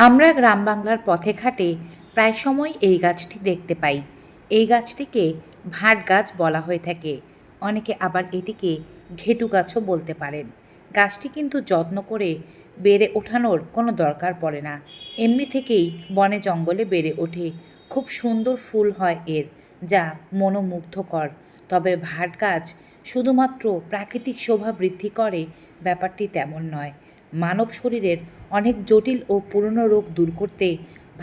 আমরা গ্রাম বাংলার পথে ঘাটে প্রায় সময় এই গাছটি দেখতে পাই। এই গাছটিকে ভাট গাছ বলা হয়ে থাকে। অনেকে আবার এটিকে ঘেটু গাছও বলতে পারেন। গাছটি কিন্তু যত্ন করে বেড়ে ওঠানোর কোনো দরকার পড়ে না, এমনি থেকেই বনে জঙ্গলে বেড়ে ওঠে। খুব সুন্দর ফুল হয় এর, যা মনোমুগ্ধকর। তবে ভাট গাছ শুধুমাত্র প্রাকৃতিক শোভা বৃদ্ধি করে, ব্যাপারটি তেমন নয়। মানব শরীরের অনেক জটিল ও পুরনো রোগ দূর করতে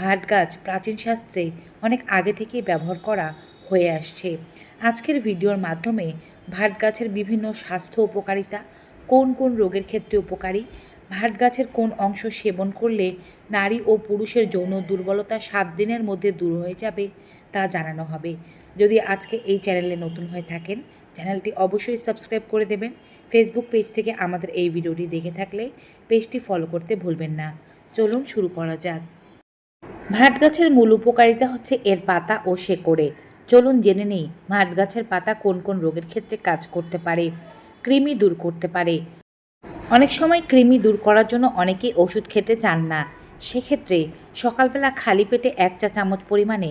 ভাট গাছ প্রাচীন শাস্ত্রে অনেক আগে থেকেই ব্যবহার করা হয়ে আসছে। আজকের ভিডিওর মাধ্যমে ভাট গাছের বিভিন্ন স্বাস্থ্য উপকারিতা, কোন কোন রোগের ক্ষেত্রে উপকারী, ভাট গাছের কোন অংশ সেবন করলে নারী ও পুরুষের যৌন দুর্বলতা 7 দিনের মধ্যে দূর হয়ে যাবে, তা জানানো হবে। যদি আজকে এই চ্যানেলে নতুন হয়ে থাকেন, চ্যানেলটি অবশ্যই সাবস্ক্রাইব করে দেবেন। ফেসবুক পেজ থেকে আমাদের এই ভিডিওটি দেখে থাকলে পেজটি ফলো করতে ভুলবেন না। চলুন শুরু করা যাক। ভাট গাছের মূল উপকারিতা হচ্ছে এর পাতা ও শেকড়ে। চলুন জেনে নেই ভাট গাছের পাতা কোন কোন রোগের ক্ষেত্রে কাজ করতে পারে। কৃমি দূর করতে পারে। অনেক সময় কৃমি দূর করার জন্য অনেকেই ওষুধ খেতে চান না। সেক্ষেত্রে সকালবেলা খালি পেটে 1 চা চামচ পরিমাণে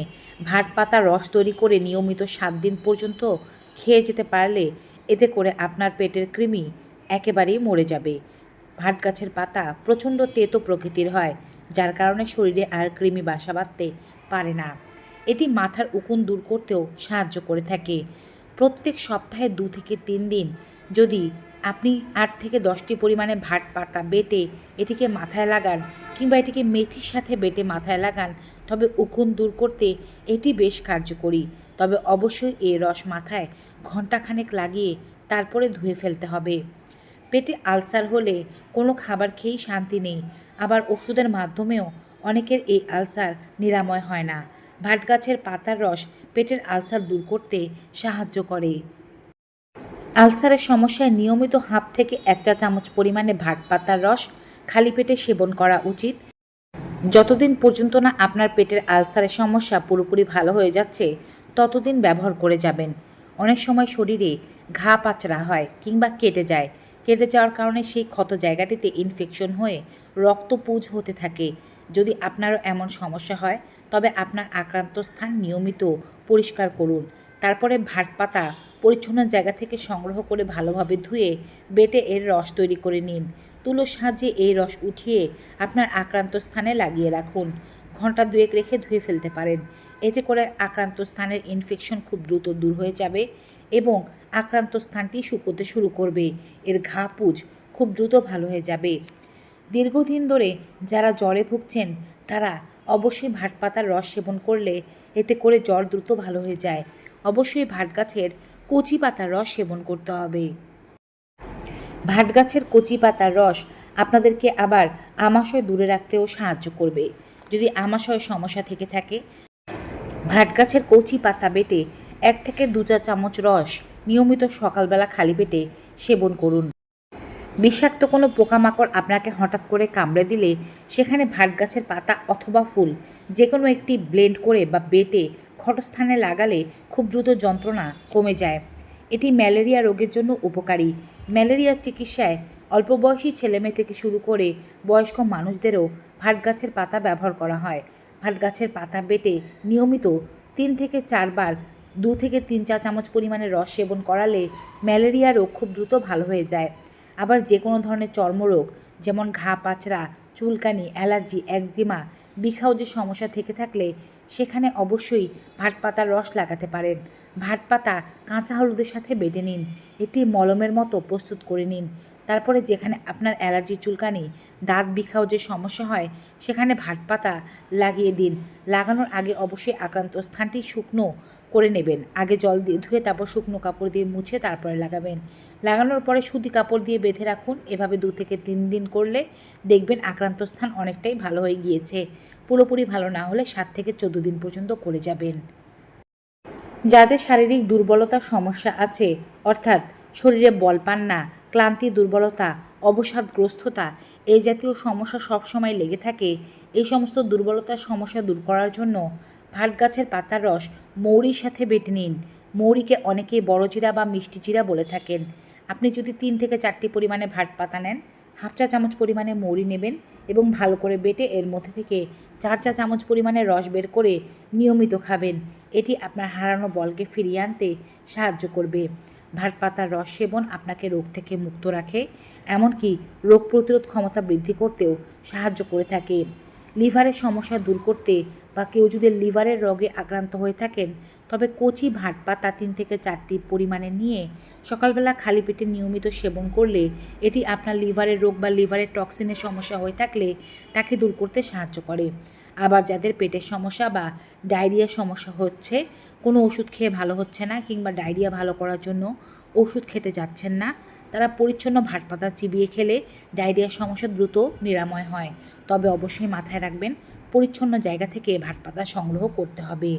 ভাট পাতার রস তৈরি করে নিয়মিত 7 দিন পর্যন্ত খেয়ে যেতে পারলে এতে করে আপনার পেটের কৃমি একেবারেই মরে যাবে। ভাট গাছের পাতা প্রচণ্ড তেতো প্রকৃতির হয়, যার কারণে শরীরে আর কৃমি বাসা বাঁধতে পারে না। এটি মাথার উকুন দূর করতেও সাহায্য করে থাকে। প্রত্যেক সপ্তাহে 2 থেকে 3 দিন যদি আপনি 8 থেকে 10টি পরিমাণে ভাট পাতা বেটে এটিকে মাথায় লাগান, কিংবা এটিকে মেথির সাথে বেটে মাথায় লাগান, তবে উকুন দূর করতে এটি বেশ কার্যকরী। তবে অবশ্যই এই রস মাথায় ঘণ্টাখানেক লাগিয়ে তারপরে ধুয়ে ফেলতে হবে। পেটে আলসার হলে কোনো খাবার খেয়েই শান্তি নেই, আবার ওষুধের মাধ্যমেও অনেকের এই আলসার নিরাময় হয় না। ভাট গাছের পাতার রস পেটের আলসার দূর করতে সাহায্য করে। আলসারের সমস্যায় নিয়মিত হাফ থেকে 1 চা চামচ পরিমাণে ভাট পাতার রস খালি পেটে সেবন করা উচিত। যতদিন পর্যন্ত না আপনার পেটের আলসারের সমস্যা পুরোপুরি ভালো হয়ে যাচ্ছে, ততদিন ব্যবহার করে যাবেন। অনেক সময় শরীরে ঘা পাচড়া হয় কিংবা কেটে যায়। কেটে যাওয়ার কারণে সেই ক্ষত জায়গাটিতে ইনফেকশন হয়ে রক্তপুঁজ হতে থাকে। যদি আপনারও এমন সমস্যা হয়, তবে আপনার আক্রান্ত স্থান নিয়মিত পরিষ্কার করুন। তারপরে ভাট পাতা পরিচ্ছন্ন জায়গা থেকে সংগ্রহ করে ভালোভাবে ধুয়ে বেটে এর রস তৈরি করে নিন। তুলোর সাহায্যে এই রস উঠিয়ে আপনার আক্রান্ত স্থানে লাগিয়ে রাখুন। ঘন্টা 2 রেখে ধুয়ে ফেলতে পারেন। এতে করে আক্রান্ত স্থানের ইনফেকশন খুব দ্রুত দূর হয়ে যাবে এবং আক্রান্ত স্থানটি শুকোতে শুরু করবে। এর ঘা পুঁজ খুব দ্রুত ভালো হয়ে যাবে। দীর্ঘদিন ধরে যারা জ্বরে ভুগছেন, তারা অবশ্যই ভাট পাতার রস সেবন করলে এতে করে জ্বর দ্রুত ভালো হয়ে যায়। অবশ্যই ভাট গাছের কচি পাতার রস সেবন করতে হবে। ভাট গাছের কচি পাতার রস আপনাদেরকে আবার আমাশয় দূরে রাখতেও সাহায্য করবে। যদি আমাশয়ের সমস্যা থেকে থাকে, ভাট গাছের কচি পাতা বেটে 1 থেকে 2 চা চামচ রস নিয়মিত সকালবেলা খালি পেটে সেবন করুন। বিষাক্ত কোনো পোকামাকড় আপনাকে হঠাৎ করে কামড়ে দিলে সেখানে ভাট গাছের পাতা অথবা ফুল যে কোনো একটি ব্লেন্ড করে বা বেটে ক্ষতস্থানে লাগালে খুব দ্রুত যন্ত্রণা কমে যায়। এটি ম্যালেরিয়া রোগের জন্য উপকারী। ম্যালেরিয়ার চিকিৎসায় অল্প বয়সী ছেলেমেয়ে থেকে শুরু করে বয়স্ক মানুষদেরও ভাট গাছের পাতা ব্যবহার করা হয়। ভাট গাছের পাতা বেটে নিয়মিত 3 থেকে 4 বার 2 থেকে 3 চা চামচ পরিমাণে রস সেবন করালে ম্যালেরিয়া রোগ খুব দ্রুত ভালো হয়ে যায়। আবার যে কোনো ধরনের চর্মরোগ, যেমন ঘা পাচড়া, চুলকানি, অ্যালার্জি, একজিমা, বিখাউজের সমস্যা থেকে থাকলে সেখানে অবশ্যই ভাট পাতার রস লাগাতে পারেন। ভাট পাতা কাঁচা হলুদের সাথে বেটে নিন, এটি মলমের মতো প্রস্তুত করে নিন। তারপরে যেখানে আপনার অ্যালার্জি, চুলকানি, দাঁত বিখাউজের সমস্যা হয়, সেখানে ভাট পাতা লাগিয়ে দিন। লাগানোর আগে অবশ্যই আক্রান্ত স্থানটি শুকনো করে নেবেন। আগে জল দিয়ে ধুয়ে তারপর শুকনো কাপড় দিয়ে মুছে তারপরে লাগাবেন। লাগানোর পরে সুতি কাপড় দিয়ে বেঁধে রাখুন। এভাবে 2 থেকে 3 দিন করলে দেখবেন আক্রান্ত স্থান অনেকটাই ভালো হয়ে গিয়েছে। পুরোপুরি ভালো না হলে 7 থেকে 14 দিন পর্যন্ত করে যাবেন। যাদের শারীরিক দুর্বলতার সমস্যা আছে, অর্থাৎ শরীরে বল পান না, ক্লান্তি, দুর্বলতা, অবসাদগ্রস্ততা, এই জাতীয় সমস্যা সবসময় লেগে থাকে, এই সমস্ত দুর্বলতার সমস্যা দূর করার জন্য ভাট গাছের পাতার রস মৌরির সাথে বেটে নিন। মৌরিকে অনেকেই বড় জিরা বা মিষ্টি জিরা বলে থাকেন। আপনি যদি 3 থেকে 4টি পরিমাণে ভাট পাতা নেন, হাফ চা চামচ পরিমাণে মৌরি নেবেন এবং ভালো করে বেটে এর মধ্যে থেকে 4 চা চামচ পরিমাণে রস বের করে নিয়মিত খাবেন। এটি আপনার হারানো বলকে ফিরিয়ে আনতে সাহায্য করবে। ভাট পাতার রস সেবন আপনাকে রোগ থেকে মুক্ত রাখে, এমনকি রোগ প্রতিরোধ ক্ষমতা বৃদ্ধি করতেও সাহায্য করে থাকে। লিভারের সমস্যা দূর করতে বা কেউ যদি লিভারের রোগে আক্রান্ত হয়ে থাকেন, তবে কচি ভাট পাতা 3 থেকে 4টি পরিমাণে নিয়ে সকালবেলা খালি পেটে নিয়মিত সেবন করলে এটি আপনার লিভারের রোগ বা লিভারের টক্সিনের সমস্যা হয়ে থাকলে তাকে দূর করতে সাহায্য করে। আবার যাদের পেটের সমস্যা বা ডায়রিয়ার সমস্যা হচ্ছে, কোনো ওষুধ খেয়ে ভালো হচ্ছে না কিংবা ডায়রিয়া ভালো করার জন্য ওষুধ খেতে যাচ্ছেন না, তারা পরিচ্ছন্ন ভাট পাতা চিবিয়ে খেলে ডায়রিয়ার সমস্যা দ্রুত নিরাময় হয়। তবে অবশ্যই মাথায় রাখবেন, পরিচ্ছন্ন জায়গা থেকে ভাট পাতা সংগ্রহ করতে হবে।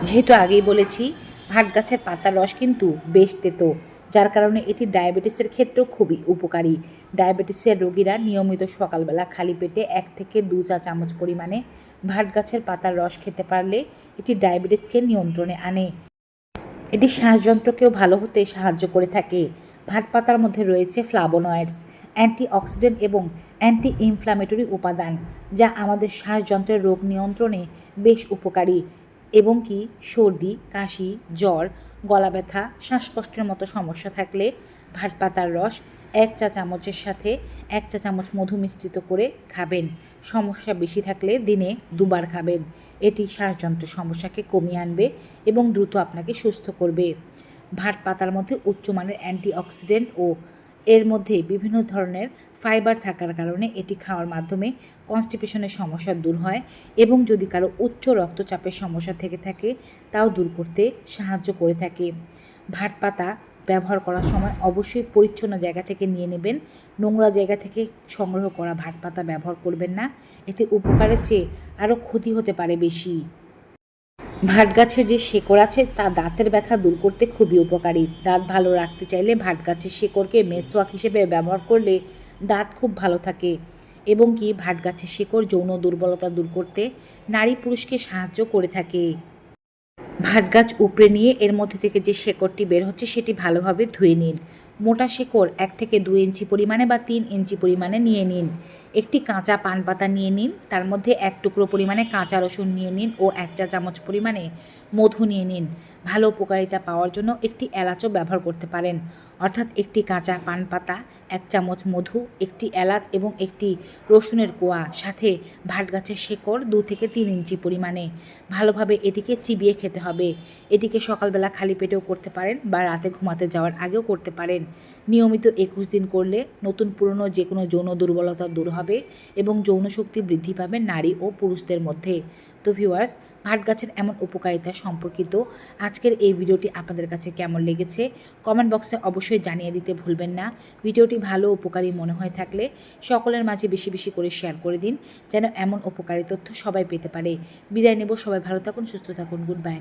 যেহেতু আগেই বলেছি, ভাট গাছের পাতার রস কিন্তু বেশ তেতো, যার কারণে এটি ডায়াবেটিসের ক্ষেত্রেও খুবই উপকারী। ডায়াবেটিসের রোগীরা নিয়মিত সকালবেলা খালি পেটে 1 থেকে 2 চা চামচ পরিমাণে ভাট গাছের পাতার রস খেতে পারলে এটি ডায়াবেটিসকে নিয়ন্ত্রণে আনে। এটি শ্বাসযন্ত্রকেও ভালো হতে সাহায্য করে থাকে। ভাট পাতার মধ্যে রয়েছে ফ্লাভোনয়েডস, অ্যান্টিঅক্সিডেন্ট এবং অ্যান্টি ইনফ্ল্যামেটরি উপাদান, যা আমাদের শ্বাসযন্ত্রের রোগ নিয়ন্ত্রণে বেশ উপকারী এবং কি সর্দি, কাশি, জ্বর, গলা ব্যথা, শ্বাসকষ্টের মতো সমস্যা থাকলে ভাট পাতার রস 1 চা চামচের সাথে 1 চা চামচ মধু মিশ্রিত করে খাবেন। সমস্যা বেশি থাকলে দিনে 2 বার খাবেন। এটি শ্বাসযন্ত্রের সমস্যাকে কমিয়ে আনবে এবং দ্রুত আপনাকে সুস্থ করবে। ভাট পাতার মধ্যে উচ্চমানের অ্যান্টিঅক্সিডেন্ট ও এর মধ্যে বিভিন্ন ধরনের ফাইবার থাকার কারণে এটি খাওয়ার মাধ্যমে কনস্টিপেশনের সমস্যা দূর হয় এবং যদি কারো উচ্চ রক্তচাপের সমস্যা থেকে থাকে তাও দূর করতে সাহায্য করে থাকে। ভাট পাতা ব্যবহার করার সময় অবশ্যই পরিচ্ছন্ন জায়গা থেকে নিয়ে নেবেন। নোংরা জায়গা থেকে সংগ্রহ করা ভাট পাতা ব্যবহার করবেন না, এতে উপকারের চেয়ে আরও ক্ষতি হতে পারে বেশি। ভাট গাছের যে শেকড় আছে তা দাঁতের ব্যথা দূর করতে খুবই উপকারী। দাঁত ভালো রাখতে চাইলে ভাট গাছের শেকড়কে মেসওয়াক হিসেবে ব্যবহার করলে দাঁত খুব ভালো থাকে এবং কি ভাট গাছের শেকড় যৌন দুর্বলতা দূর করতে নারী পুরুষকে সাহায্য করে থাকে। ভাট গাছ উপড়ে নিয়ে এর মধ্যে থেকে যে শেকড়টি বের হচ্ছে সেটি ভালোভাবে ধুয়ে নিন। মোটা শেকড় 1 থেকে 2 ইঞ্চি পরিমাণে বা 3 ইঞ্চি পরিমাণে নিয়ে নিন। একটি কাঁচা পান পাতা নিয়ে নিন, তার মধ্যে 1 টুকরো পরিমাণে কাঁচা রসুন নিয়ে নিন ও 1 চা চামচ পরিমাণে মধু নিয়ে নিন। ভালো উপকারিতা পাওয়ার জন্য একটি এলাচও ব্যবহার করতে পারেন, অর্থাৎ একটি কাঁচা পান পাতা, 1 চামচ মধু, একটি এলাচ এবং একটি রসুনের কোয়া, সাথে ভাট গাছের শেকড় 2 থেকে 3 ইঞ্চি পরিমাণে। ভালোভাবে এটিকে চিবিয়ে খেতে হবে। এটিকে সকালবেলা খালি পেটেও করতে পারেন বা রাতে ঘুমাতে যাওয়ার আগেও করতে পারেন। নিয়মিত 21 দিন করলে নতুন পুরনো যে কোনো যৌন দুর্বলতা দূর হবে এবং যৌন শক্তি বৃদ্ধি পাবে নারী ও পুরুষদের মধ্যে। তো ভিউয়ার্স, ভাট গাছের এমন উপকারিতা সম্পর্কিত আজকের এই ভিডিওটি আপনাদের কাছে কেমন লেগেছে কমেন্ট বক্সে অবশ্যই জানিয়ে দিতে ভুলবেন না। ভিডিওটি ভালো উপকারী মনে হয়ে থাকলে সকলের মাঝে বেশি বেশি করে শেয়ার করে দিন, যেন এমন উপকারী তথ্য সবাই পেতে পারে। বিদায় নেব, সবাই ভালো থাকুন, সুস্থ থাকুন, গুড বাই।